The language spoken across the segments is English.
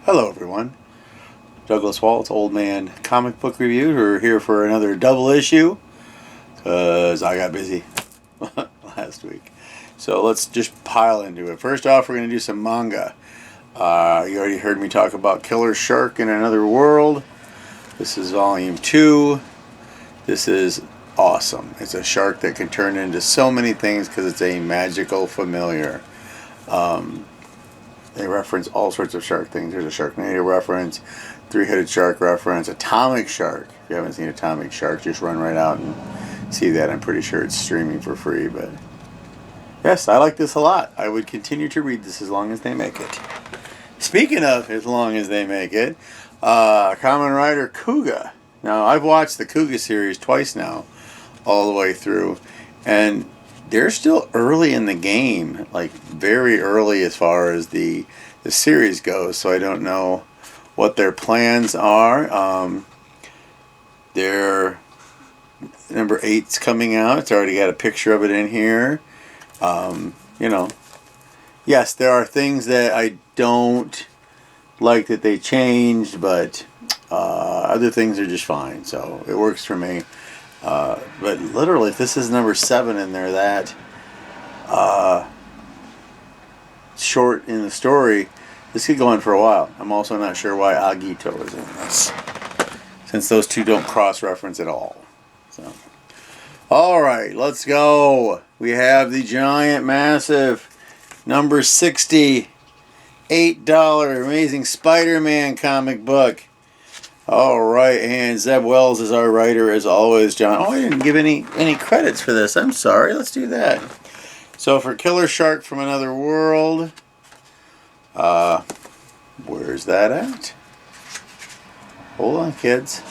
Hello everyone, Douglas Waltz, Old Man Comic Book Review. We're here for another double issue because I got busy last week. So let's just pile into it. First off, we're going to do some manga. You already heard me talk about Killer Shark in Another World. This is volume 2. This is awesome. It's a shark that can turn into so many things because it's a magical familiar. They reference all sorts of shark things. There's a Sharknado reference, three-headed shark reference, Atomic Shark. If you haven't seen Atomic Shark, just run right out and see that. I'm pretty sure it's streaming for free. But yes, I like this a lot. I would continue to read this as long as they make it. Speaking of as long as they make it, Kamen Rider Kuuga. Now, I've watched the Kuuga series twice now, all the way through, and they're still early in the game, like very early as far as the series goes, so I don't know what their plans are. Their number 8's coming out. It's already got a picture of it in here. Yes, there are things that I don't like that they changed, but other things are just fine, so it works for me. But literally, if this is number 7 and they're that short in the story, this could go on for a while. I'm also not sure why Agito is in this, since those two don't cross-reference at all. So, all right, let's go. We have the giant, massive, number 60, $8 Amazing Spider-Man comic book. All right, and Zeb Wells is our writer as always, John. Oh, I didn't give any credits for this. I'm sorry. Let's do that. So for Killer Shark from Another World, where's that at? Hold on, kids.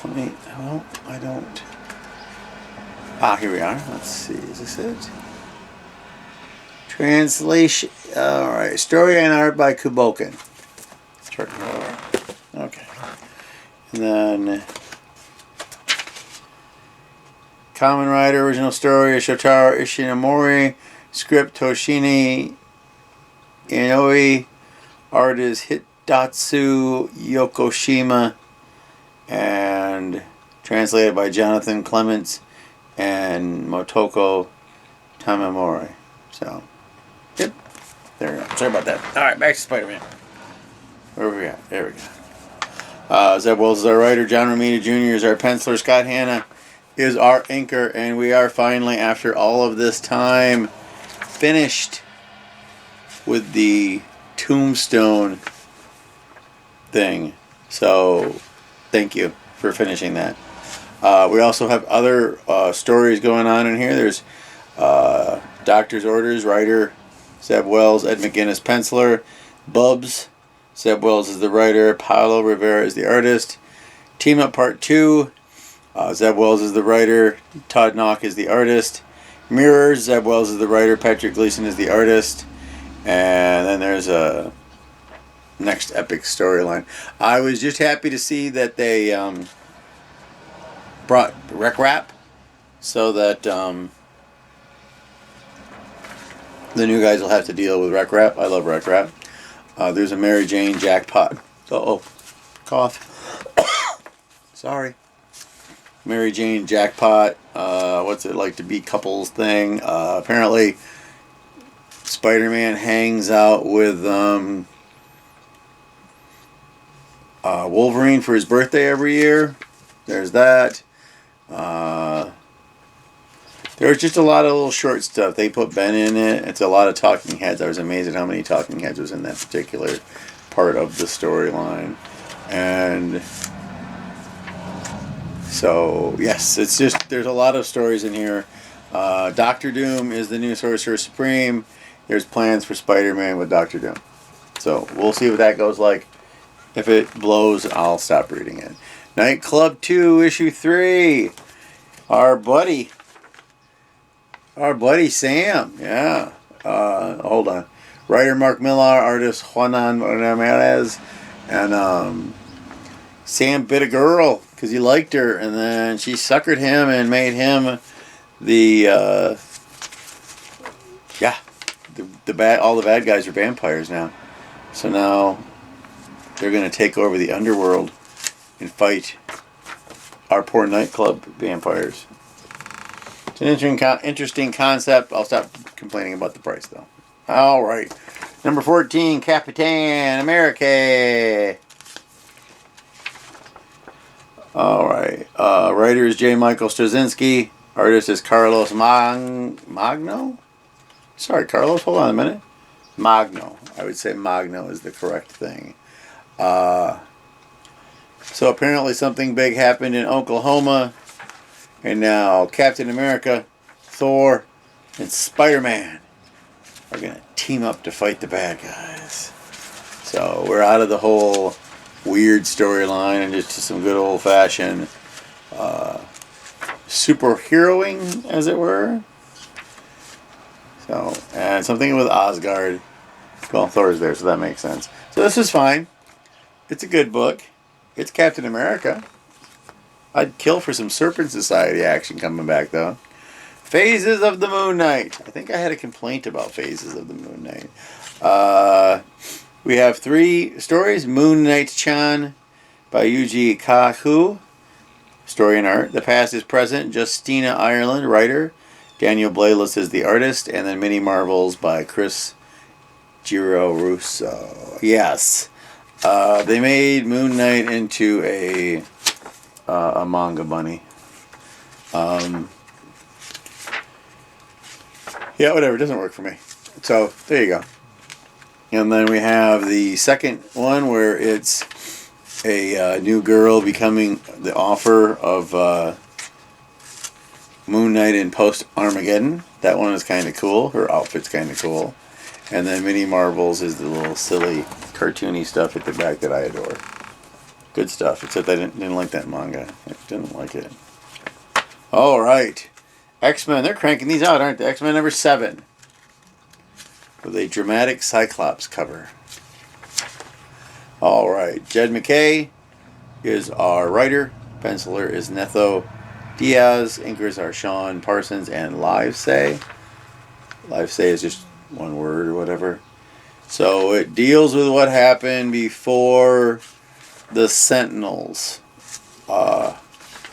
Well, I don't. Here we are. Let's see. Is this it? Translation. Alright. Story and art by Kuboken. Okay. And then Kamen Rider original story Shotaro Ishinomori. Script Toshini Inoue. Art is Hitatsu Yokoshima. And translated by Jonathan Clements and Motoko Tamamori. So, yep. There we go. Sorry about that. Alright, back to Spider-Man. Where are we at? There we go. Zeb Wells is our writer. John Romita Jr. is our penciler. Scott Hanna is our inker. And we are finally, after all of this time, finished with the Tombstone thing. So, thank you for finishing that. We also have other stories going on in here. There's Doctor's Orders, writer Zeb Wells, Ed McGuinness, penciler, Bubs, Zeb Wells is the writer, Paulo Rivera is the artist, Team Up Part 2, Zeb Wells is the writer, Todd Knock is the artist, Mirrors, Zeb Wells is the writer, Patrick Gleason is the artist, and then there's a next epic storyline. I was just happy to see that they brought Rec Rap so that the new guys will have to deal with Rec Rap. I love Rec Rap. There's a Mary Jane jackpot. Cough. Sorry. Mary Jane jackpot. What's it like to be couples thing? Apparently, Spider-Man hangs out with Wolverine for his birthday every year. There's that. There's just a lot of little short stuff. They put Ben in it. It's a lot of talking heads. I was amazed at how many talking heads was in that particular part of the storyline. And so, yes, it's just, there's a lot of stories in here. Doctor Doom is the new Sorcerer Supreme. There's plans for Spider-Man with Doctor Doom. So, we'll see what that goes like. If it blows, I'll stop reading it. Nightclub 2, issue 3. Our buddy Sam. Yeah. Hold on. Writer Mark Millar, artist Juanan Ramirez, and Sam bit a girl because he liked her, and then she suckered him and made him the all the bad guys are vampires now. So now they're going to take over the underworld and fight our poor nightclub vampires. It's an interesting concept. I'll stop complaining about the price, though. All right. Number 14, Capitan America. All right. Writer is J. Michael Straczynski. Artist is Carlos Magno? Sorry, Carlos, hold on a minute. Magno. I would say Magno is the correct thing. So apparently something big happened in Oklahoma. And now Captain America, Thor, and Spider-Man are going to team up to fight the bad guys. So we're out of the whole weird storyline and just some good old-fashioned superheroing, as it were. So, and something with Asgard. Well, Thor's there, so that makes sense. So this is fine. It's a good book. It's Captain America. I'd kill for some Serpent Society action coming back, though. Phases of the Moon Knight. I think I had a complaint about Phases of the Moon Knight. We have 3 stories. Moon Knight-chan by Yuji Kaku. Story and art. The Past is Present. Justina Ireland, writer. Daniel Blayloss is the artist. And then Mini Marvels by Chris Girorusso. Yes. They made Moon Knight into a manga bunny. Yeah, whatever. It doesn't work for me. So, there you go. And then we have the second one where it's a new girl becoming the author of Moon Knight in Post-Armageddon. That one is kind of cool. Her outfit's kind of cool. And then Mini Marvels is the little silly cartoony stuff at the back that I adore. Good stuff, except I didn't like that manga. I didn't like it. All right. X-Men, they're cranking these out, aren't they? X-Men number 7. With a dramatic Cyclops cover. All right. Jed MacKay is our writer. Penciler is Netho Diaz. Inkers are Sean Parsons and Livesay. Livesay is just one word or whatever. So it deals with what happened before the Sentinels. The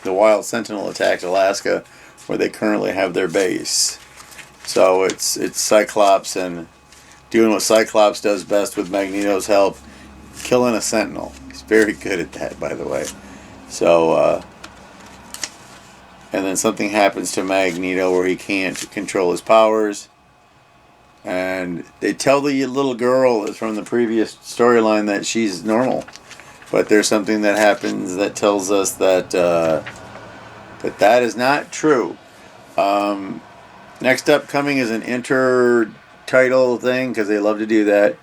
Wild Sentinel attacked Alaska, where they currently have their base. So it's Cyclops and doing what Cyclops does best with Magneto's help, killing a Sentinel. He's very good at that, by the way. So, and then something happens to Magneto where he can't control his powers. And they tell the little girl from the previous storyline that she's normal. But there's something that happens that tells us that that is not true. Next up coming is an intertitle thing, because they love to do that.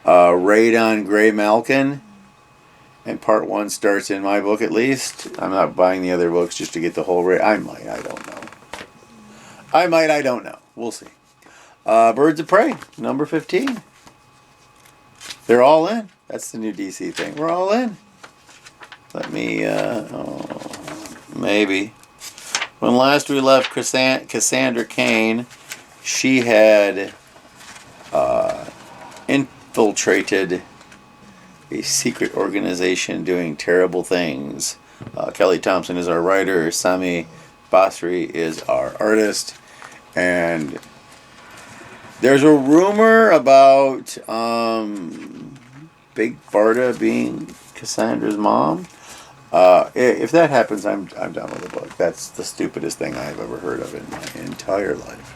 Raid on Grey Malkin. And part 1 starts in my book, at least. I'm not buying the other books just to get the whole raid. I might, I don't know. We'll see. Birds of Prey, number 15. They're all in. That's the new DC thing. We're all in. Let me, maybe. When last we left Cassandra Cain, she had infiltrated a secret organization doing terrible things. Kelly Thompson is our writer. Sami Basri is our artist. And there's a rumor about Big Barda being Cassandra's mom. If that happens, I'm done with the book. That's the stupidest thing I've ever heard of in my entire life.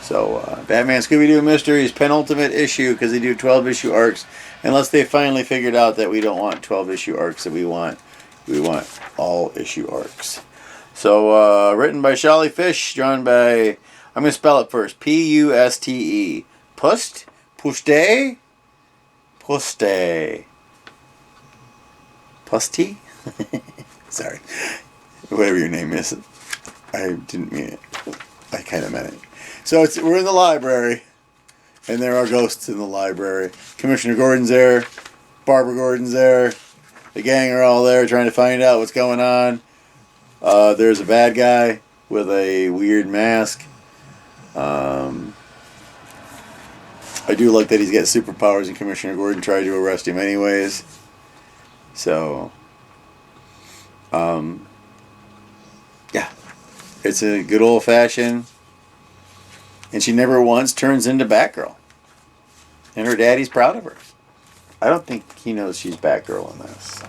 So, Batman Scooby-Doo Mysteries, penultimate issue, because they do 12-issue arcs. Unless they finally figured out that we don't want 12-issue arcs, that we want all-issue arcs. So, written by Shally Fish, drawn by, I'm going to spell it first, Puste. Puste? Puste? Sorry. Whatever your name is. I didn't mean it. I kind of meant it. So we're in the library, and there are ghosts in the library. Commissioner Gordon's there. Barbara Gordon's there. The gang are all there trying to find out what's going on. There's a bad guy with a weird mask. I do like that he's got superpowers, and Commissioner Gordon tried to arrest him anyways. So, yeah, it's a good old fashioned. And she never once turns into Batgirl. And her daddy's proud of her. I don't think he knows she's Batgirl in this.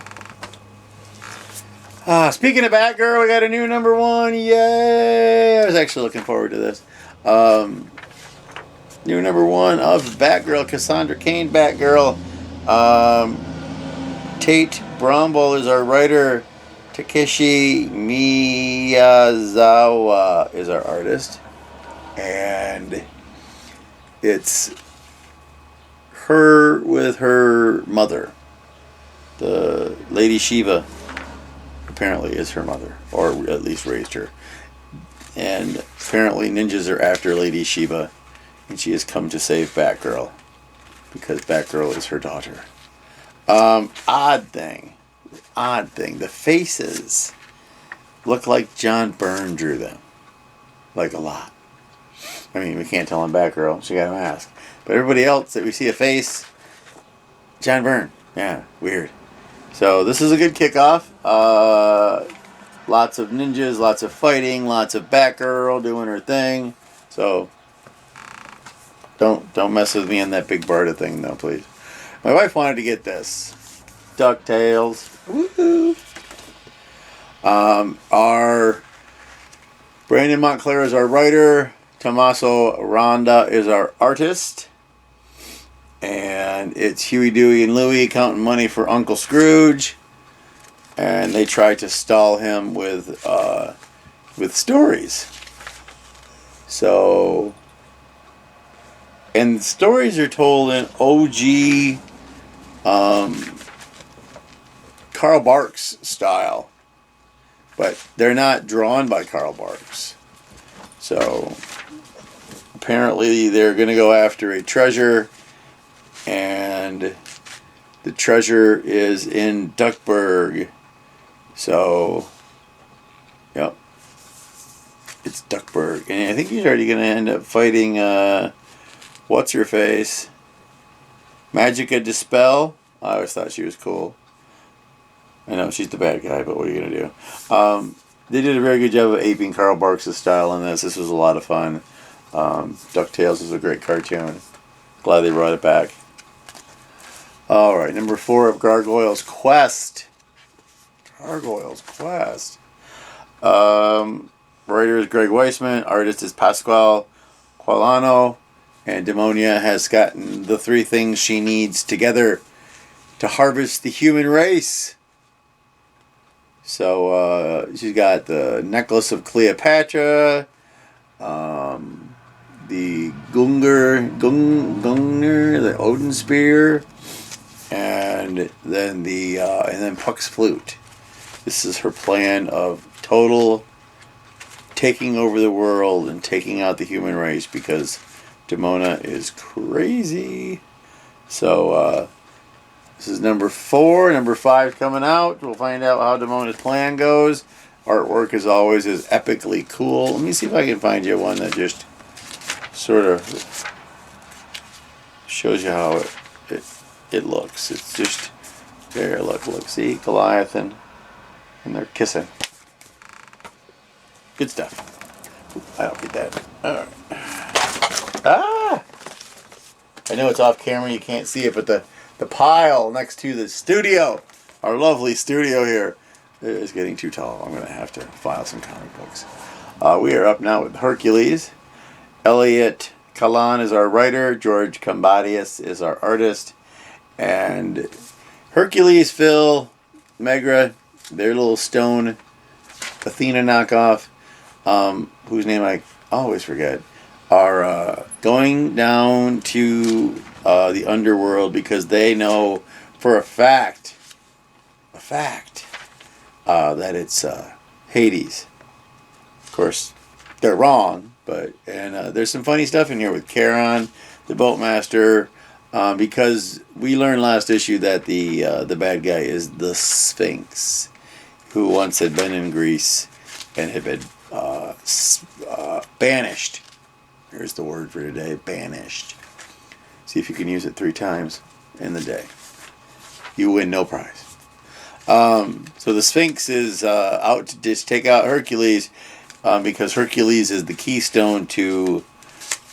Speaking of Batgirl, we got a new #1. Yay! I was actually looking forward to this. New #1 of Batgirl, Cassandra Cain Batgirl. Tate Brombal is our writer. Takeshi Miyazawa is our artist. And it's her with her mother. The Lady Shiva apparently is her mother, or at least raised her. And apparently ninjas are after Lady Shiva, and she has come to save Batgirl because Batgirl is her daughter. Odd thing. The faces look like John Byrne drew them. Like a lot. I mean, we can't tell him Batgirl. She got a mask. But everybody else that we see a face, John Byrne. Yeah, weird. So this is a good kickoff. Lots of ninjas, lots of fighting, lots of Batgirl doing her thing. So don't mess with me on that big Barda thing, though, please. My wife wanted to get this. DuckTales. Woohoo! Our Brandon Montclair is our writer. Tommaso Randa is our artist. And it's Huey, Dewey, and Louie counting money for Uncle Scrooge. And they try to stall him with stories. So, and stories are told in OG Carl Barks style. But they're not drawn by Carl Barks. So, apparently they're going to go after a treasure, and the treasure is in Duckburg. So, yep, it's Duckburg. And I think he's already going to end up fighting, what's-her-face? Magica Dispel. I always thought she was cool. I know, she's the bad guy, but what are you going to do? They did a very good job of aping Carl Barks' style in this. This was a lot of fun. DuckTales is a great cartoon. Glad they brought it back. Alright, #4 of Gargoyle's Quest. Gargoyle's Quest. Writer is Greg Weisman. Artist is Pasquale Quilano. And Demonia has gotten the 3 things she needs together to harvest the human race. So, she's got the Necklace of Cleopatra, the Gungnir, the Odin Spear, and then Puck's Flute. This is her plan of total taking over the world and taking out the human race because Demona is crazy. So, this is #4. #5 coming out. We'll find out how Demona's plan goes. Artwork, as always, is epically cool. Let me see if I can find you one that just sort of shows you how it looks. It's just, there, look, see, Goliath and they're kissing. Good stuff. I don't get that. Alright. Ah! I know it's off camera, you can't see it, but the pile next to the studio, our lovely studio here, is getting too tall. I'm going to have to file some comic books. We are up now with Hercules. Elliot Kalan is our writer. George Combadius is our artist. And Hercules, Phil, Megra, their little stone Athena knockoff, whose name I always forget, are going down to the underworld because they know for a fact that it's Hades. Of course, they're wrong, but there's some funny stuff in here with Charon, the Boatmaster, because we learned last issue that the bad guy is the Sphinx, who once had been in Greece and had been banished. Here's the word for today, banished. See if you can use it 3 times in the day. You win no prize. So the Sphinx is out to just take out Hercules because Hercules is the keystone to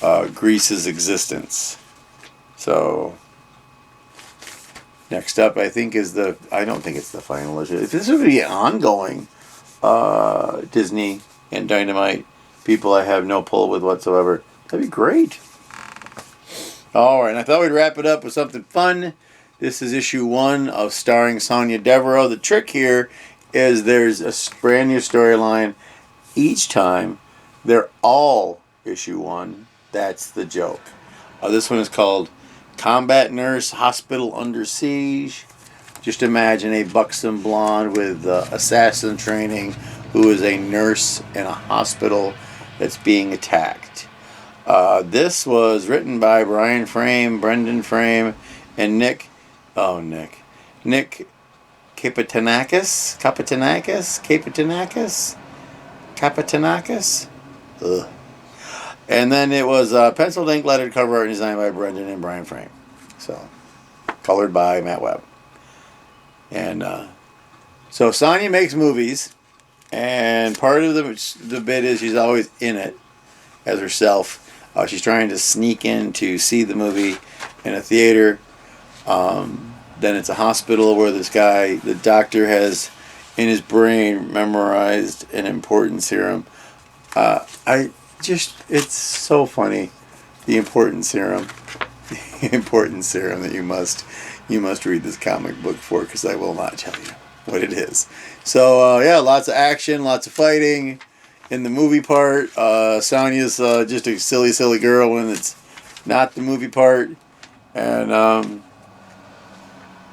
Greece's existence. So next up, I think is I don't think it's the final issue. If this would be ongoing, Disney and Dynamite, people I have no pull with whatsoever, that'd be great. All right, I thought we'd wrap it up with something fun. This is issue 1 of starring Sonia Devereaux. The trick here is there's a brand new storyline each time. They're all issue 1. That's the joke. This one is called Combat Nurse, Hospital Under Siege. Just imagine a buxom blonde with assassin training who is a nurse in a hospital that's being attacked. This was written by Brian Frame, Brendan Frame, and Nick Kapitanakis. Ugh. And then it was penciled ink lettered cover art designed by Brendan and Brian Frame. So, colored by Matt Webb. And so Sonya makes movies, and part of the bit is she's always in it as herself. She's trying to sneak in to see the movie in a theater. Then it's a hospital where this guy, the doctor, has in his brain memorized an important serum. It's so funny, the important serum that you must read this comic book for, because I will not tell you what it is. So lots of action, lots of fighting. In the movie part, Sonya's just a silly girl when it's not the movie part. And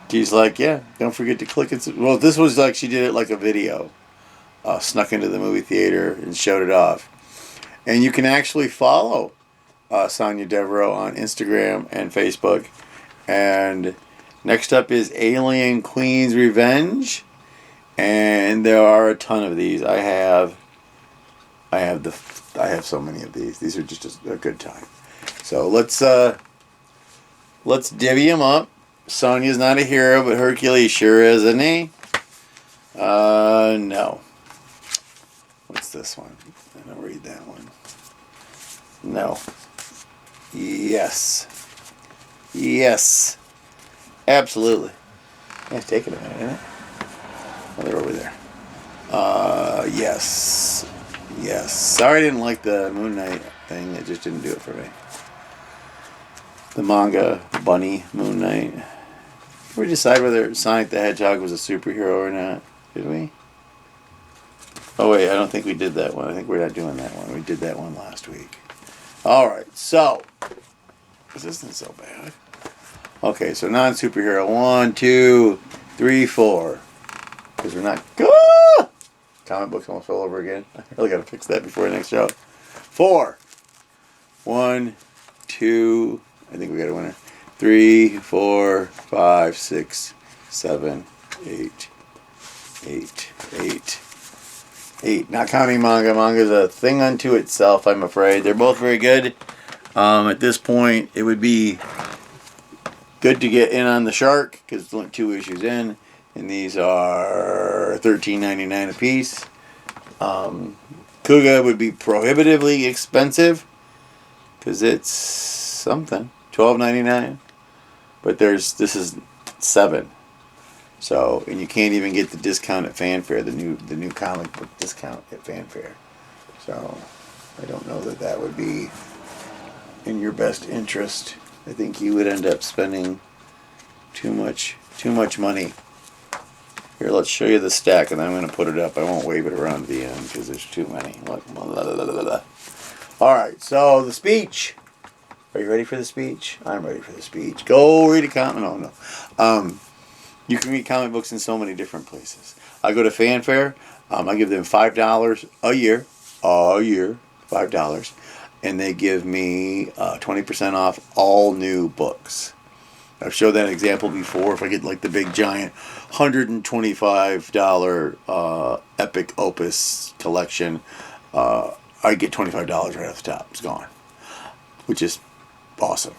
she's like, yeah, don't forget to click it. Well, this was like she did it like a video. Snuck into the movie theater and showed it off. And you can actually follow Sonia Devereaux on Instagram and Facebook. And next up is Alien Queen's Revenge. And there are a ton of these. I have so many of these. These are just a good time. So let's divvy them up. Sonya's not a hero, but Hercules sure is, isn't he? No. What's this one? I don't read that one. No. Yes. Absolutely. Yeah, it's taking a minute, isn't it? Oh, they're over there. Yes. Sorry I didn't like the Moon Knight thing. It just didn't do it for me. The manga Bunny Moon Knight. Did we decide whether Sonic the Hedgehog was a superhero or not? Did we? Oh wait, I don't think we did that one. I think we're not doing that one. We did that one last week. Alright, so this isn't so bad. Okay, so non-superhero. 1, 2, 3, 4. Because we're not... Comic books almost fell over again. I really got to fix that before the next show. 4. 1, 2... I think we got a winner. 3, 4, 5, 6, 7, 8. 8. Not counting manga. Manga's a thing unto itself, I'm afraid. They're both very good. At this point, it would be good to get in on the Shark, because it's only 2 issues in. And these are $13.99 a piece. Kuga would be prohibitively expensive, because it's something. $12.99. But this is 7. So, and you can't even get the discount at Fanfare, the new comic book discount at Fanfare. So, I don't know that would be in your best interest. I think you would end up spending too much money. Here, let's show you the stack, and I'm going to put it up. I won't wave it around to the end because there's too many. All right, so the speech. Are you ready for the speech? I'm ready for the speech. Go read a comic. No. You can read comic books in so many different places. I go to Fanfare. I give them $5 a year, $5, and they give me 20% off all new books. I've showed that example before. If I get like the big giant $125 Epic Opus collection, I get $25 right off the top. It's gone, which is awesome.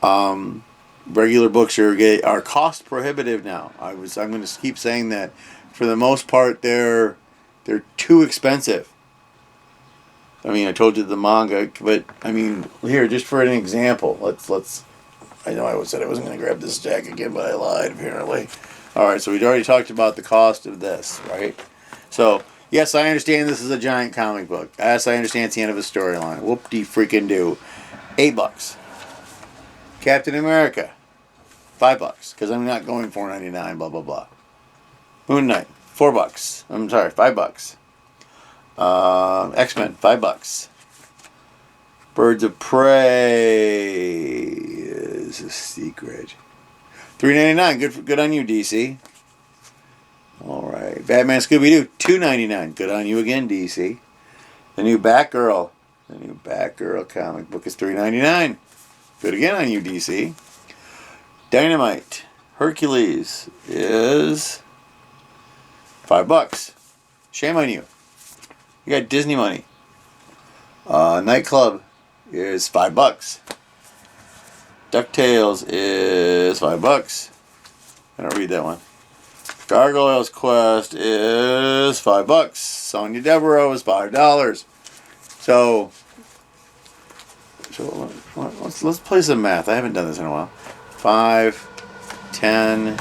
Regular books are cost prohibitive now. I'm going to keep saying that. For the most part, they're too expensive. I mean, I told you the manga, but I mean, here just for an example, let's. I know I said I wasn't going to grab this deck again, but I lied apparently. All right, so we'd already talked about the cost of this, right? So yes, I understand this is a giant comic book. Yes, I understand it's the end of a storyline. Whoop-de freaking do. $8. Captain America, $5 because I'm not going $4.99. Blah blah blah. Moon Knight, $4. I'm sorry, $5. X-Men, $5. Birds of Prey is a secret. $3.99. Good on you, DC. All right, Batman Scooby Doo, $2.99. Good on you again, DC. The new Batgirl comic book is $3.99. Good again on you, DC. Dynamite Hercules is $5. Shame on you. You got Disney money. Nightclub is $5. DuckTales is $5. I don't read that one. Gargoyle's Quest is $5. Sonya Devereaux is $5. So let's play some math. I haven't done this in a while. 5, 10,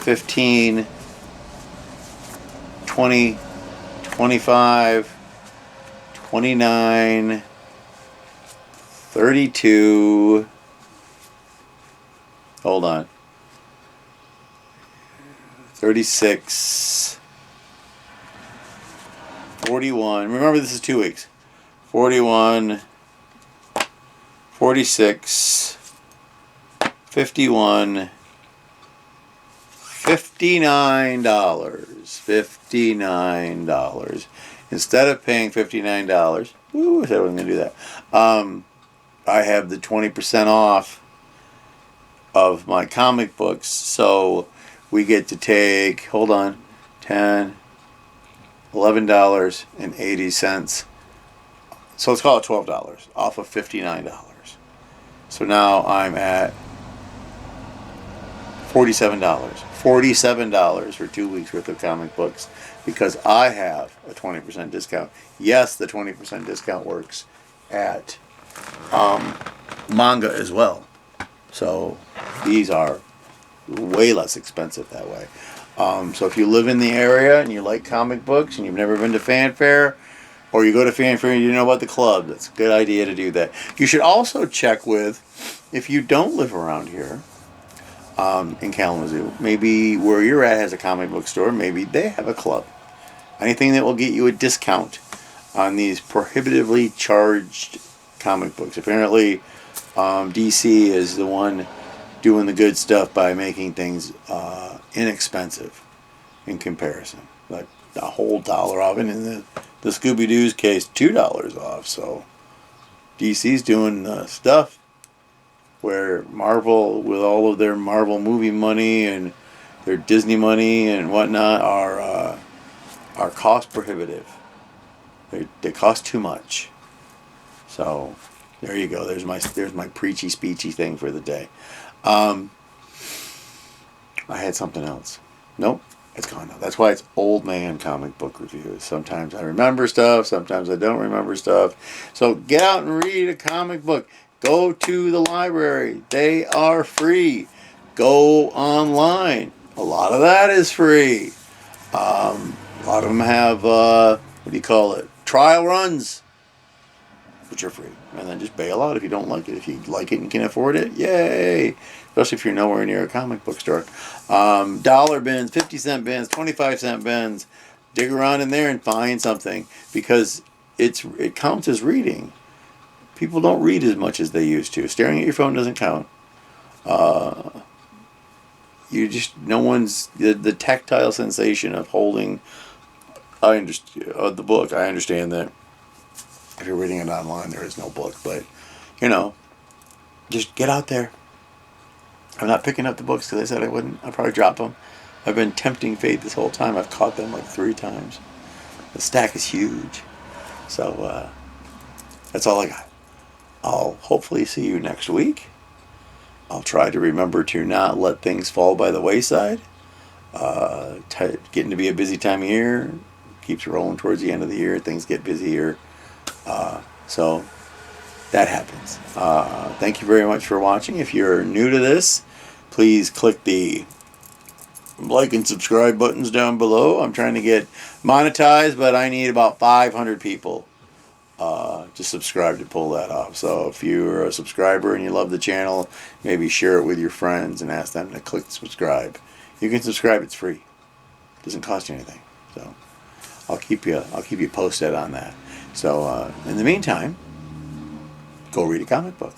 15, 20, 25, 29, 32. Hold on. 36. 41. Remember, this is 2 weeks. 41. 46. 51. $59. $59. Instead of paying $59, woo, I said I wasn't going to do that. I have the 20% off of my comic books, so we get to take, hold on, $10, $11.80. So let's call it $12 off of $59. So now I'm at $47. $47 for 2 weeks worth of comic books because I have a 20% discount. Yes, the 20% discount works at manga as well. So these are way less expensive that way. So if you live in the area and you like comic books and you've never been to Fanfare, or you go to Fanfare and you know about the club, that's a good idea to do that. You should also check with, if you don't live around here, in Kalamazoo, maybe where you're at has a comic book store, maybe they have a club. Anything that will get you a discount on these prohibitively charged comic books. Apparently, DC is the one doing the good stuff by making things inexpensive in comparison. Like a whole dollar off, and in the Scooby-Doo's case, $2 off. So DC's doing stuff where Marvel, with all of their Marvel movie money and their Disney money and whatnot, are cost prohibitive. They cost too much. So there you go. There's my preachy speechy thing for the day. I had something else. Nope, it's gone now. That's why it's old man comic book reviews. Sometimes I remember stuff. Sometimes I don't remember stuff. So get out and read a comic book. Go to the library. They are free. Go online. A lot of that is free. A lot of them have, what do you call it? Trial runs, which are free. And then just bail out if you don't like it. If you like it and can afford it, yay. Especially if you're nowhere near a comic book store. Dollar bins, 50-cent bins, 25-cent bins. Dig around in there and find something, because it counts as reading. People don't read as much as they used to. Staring at your phone doesn't count. The tactile sensation of holding the book. I understand that if you're reading it online, there is no book, but just get out there. I'm not picking up the books because I said I wouldn't. I'll probably drop them. I've been tempting fate this whole time. I've caught them like 3 times. The stack is huge. So that's all I got. I'll hopefully see you next week. I'll try to remember to not let things fall by the wayside. Getting to be a busy time of year. Keeps rolling towards the end of the year. Things get busier. So that happens. Thank you very much for watching. If you're new to this, please click the like and subscribe buttons down below. I'm trying to get monetized, but I need about 500 people to subscribe to pull that off. So if you're a subscriber and you love the channel, maybe share it with your friends and ask them to click subscribe. You can subscribe; it's free. It doesn't cost you anything. So I'll keep you posted on that. So in the meantime, go read a comic book.